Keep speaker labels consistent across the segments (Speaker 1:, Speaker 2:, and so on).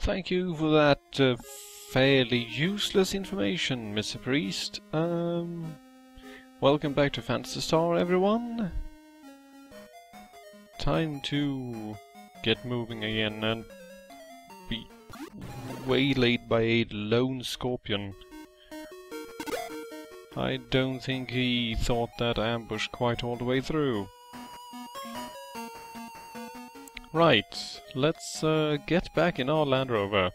Speaker 1: Thank you for that fairly useless information, Mr. Priest. Welcome back to Phantasy Star, everyone. Time to get moving again and be waylaid by a lone scorpion. I don't think he thought that ambush quite all the way through. Right, let's get back in our Land Rover.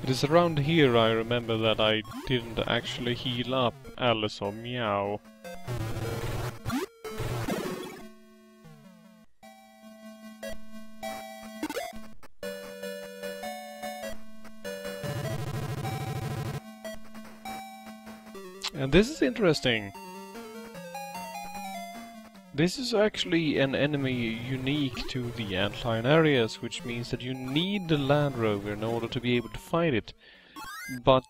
Speaker 1: It is around here I remember that I didn't actually heal up Alice or Meow. And this is interesting. This is actually an enemy unique to the antlion areas, which means that you need the Land Rover in order to be able to fight it. But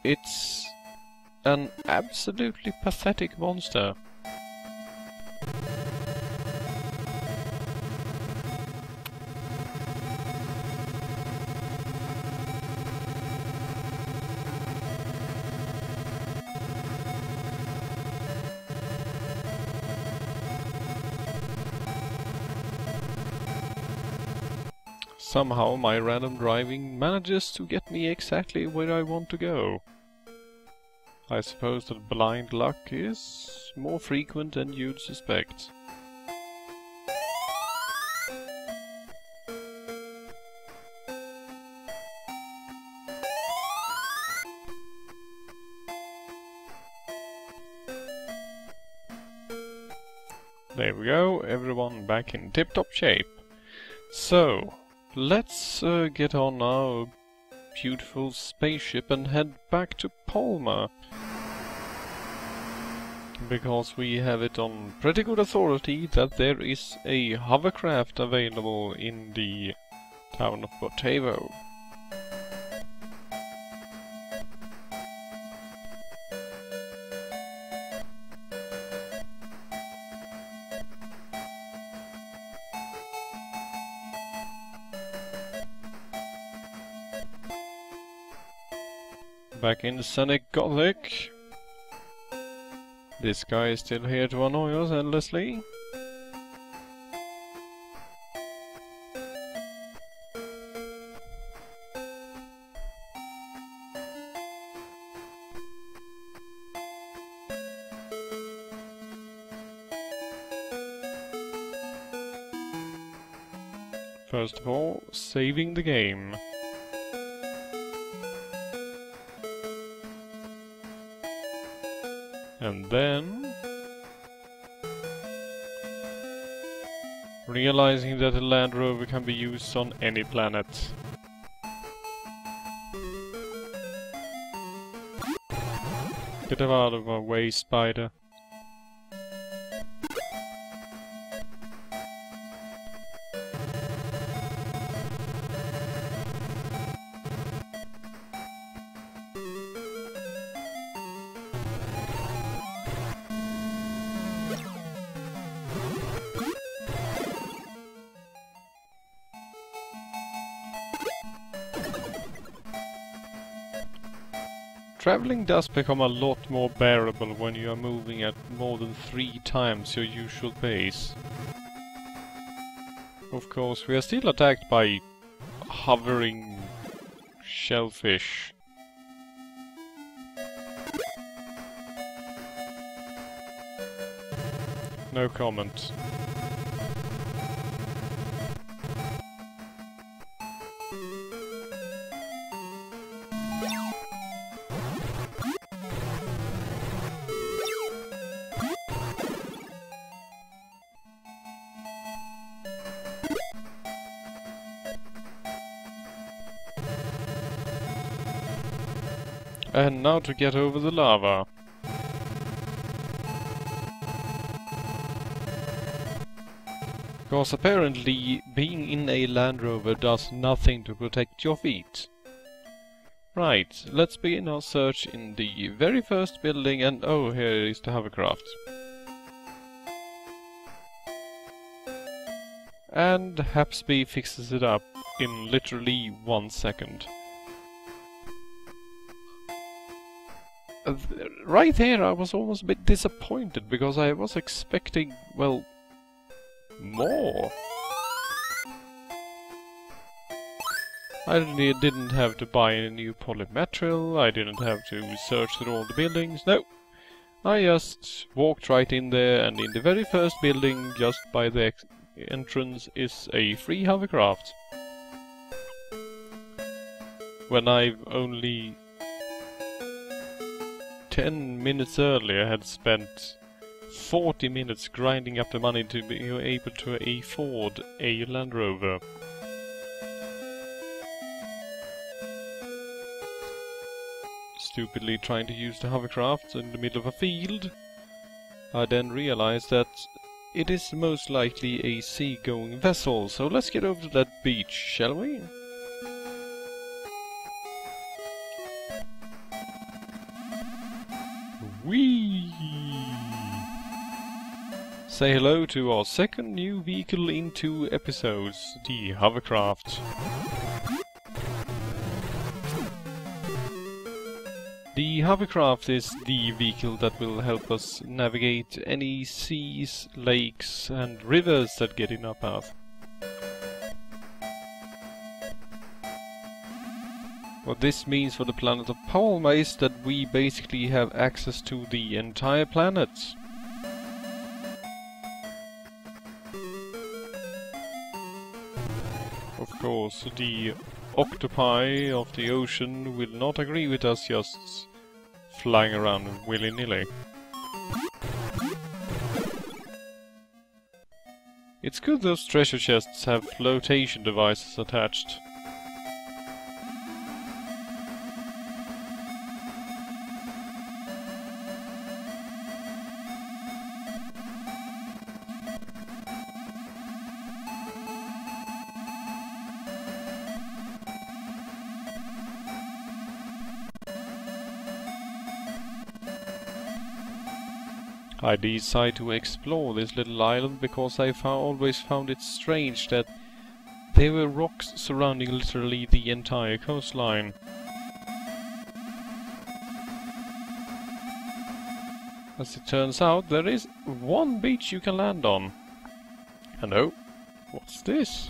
Speaker 1: it's an absolutely pathetic monster. Somehow my random driving manages to get me exactly where I want to go. I suppose that blind luck is more frequent than you'd suspect. There we go, everyone back in tip-top shape. So, let's get on our beautiful spaceship and head back to Palma. Because we have it on pretty good authority that there is a hovercraft available in the town of Botevo. Back in Scenic Gothic. This guy is still here to annoy us endlessly. First of all, saving the game. And then realizing that the Land Rover can be used on any planet. Get out of my way, spider. Traveling does become a lot more bearable when you are moving at more than 3 times your usual pace. Of course, we are still attacked by hovering shellfish. No comment. And now to get over the lava. Because apparently being in a Land Rover does nothing to protect your feet. Right, let's begin our search in the very first building, and oh, here is the hovercraft. And Hapsby fixes it up in literally 1 second. Right there I was almost a bit disappointed, because I was expecting, well, more. I didn't have to buy any new polymetal, I didn't have to search through all the buildings, no. I just walked right in there, and in the very first building, just by the entrance, is a free hovercraft. When I've only 10 minutes earlier had spent 40 minutes grinding up the money to be able to afford a Land Rover. Stupidly trying to use the hovercraft in the middle of a field. I then realized that it is most likely a sea-going vessel, so let's get over to that beach, shall we? Whee! Say hello to our second new vehicle in 2 episodes, the hovercraft. The hovercraft is the vehicle that will help us navigate any seas, lakes and rivers that get in our path. What this means for the planet of Palma is that we basically have access to the entire planet. Of course, the octopi of the ocean will not agree with us just flying around willy-nilly. It's good those treasure chests have flotation devices attached. I decided to explore this little island because I always found it strange that there were rocks surrounding literally the entire coastline. As it turns out, there is one beach you can land on. And oh, what's this?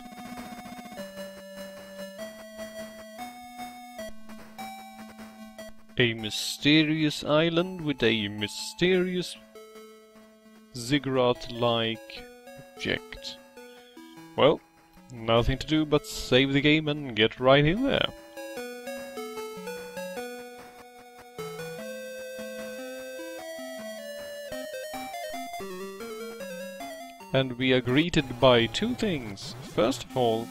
Speaker 1: A mysterious island with a mysterious ziggurat-like object. Well, nothing to do but save the game and get right in there. And we are greeted by 2 things. First of all,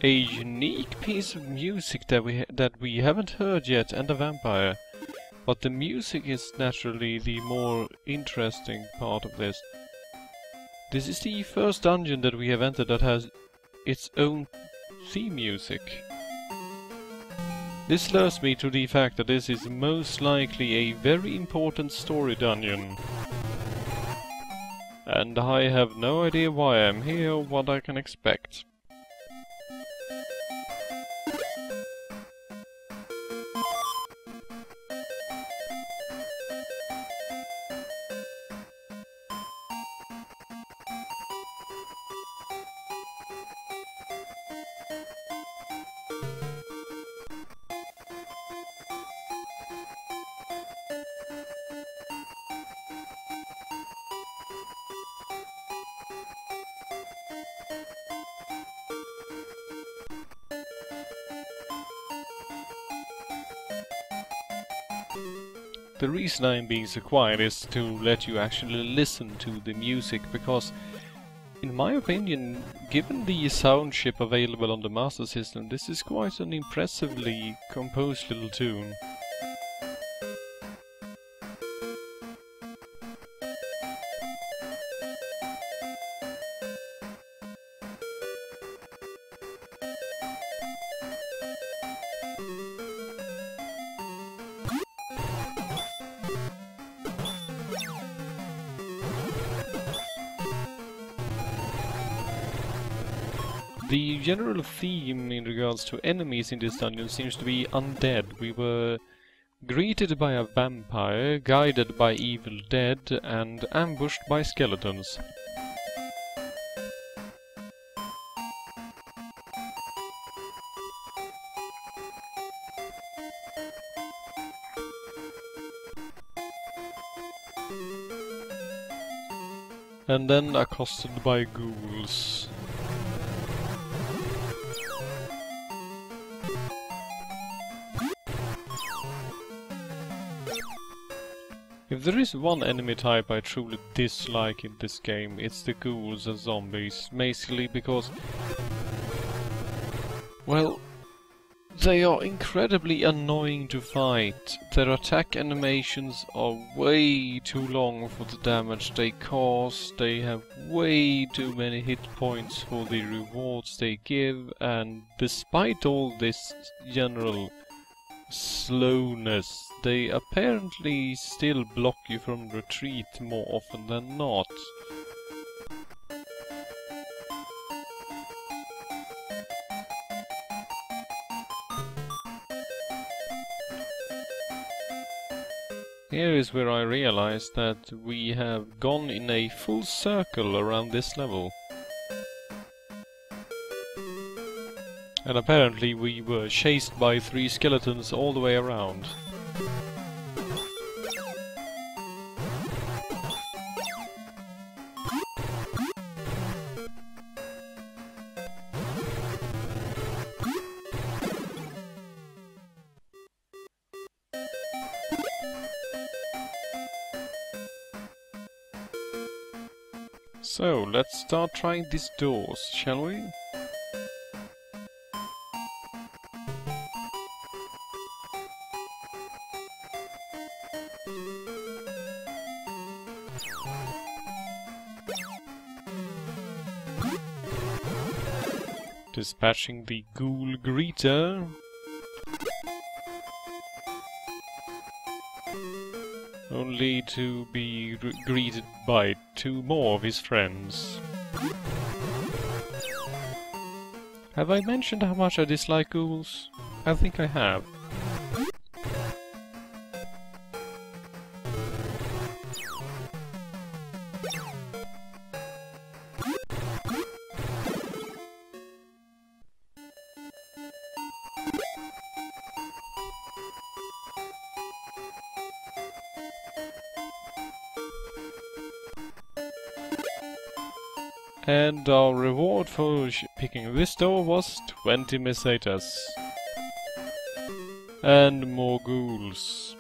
Speaker 1: a unique piece of music that we haven't heard yet, and a vampire. But the music is naturally the more interesting part of this. This is the first dungeon that we have entered that has its own theme music. This lures me to the fact that this is most likely a very important story dungeon. And I have no idea why I'm here or what I can expect. The reason I'm being so quiet is to let you actually listen to the music, because in my opinion, given the sound chip available on the Master System, this is quite an impressively composed little tune. The general theme in regards to enemies in this dungeon seems to be undead. We were greeted by a vampire, guided by evil dead, and ambushed by skeletons. And then accosted by ghouls. If there is one enemy type I truly dislike in this game, it's the ghouls and zombies, basically because, well, they are incredibly annoying to fight. Their attack animations are way too long for the damage they cause, they have way too many hit points for the rewards they give, and despite all this general slowness, they apparently still block you from retreat more often than not. Here is where I realized that we have gone in a full circle around this level. And apparently we were chased by 3 skeletons all the way around. So, let's start trying these doors, shall we? Dispatching the ghoul greeter. Only to be greeted by 2 more of his friends. Have I mentioned how much I dislike ghouls? I think I have. And our reward for picking this door was 20 mesetas. And more ghouls.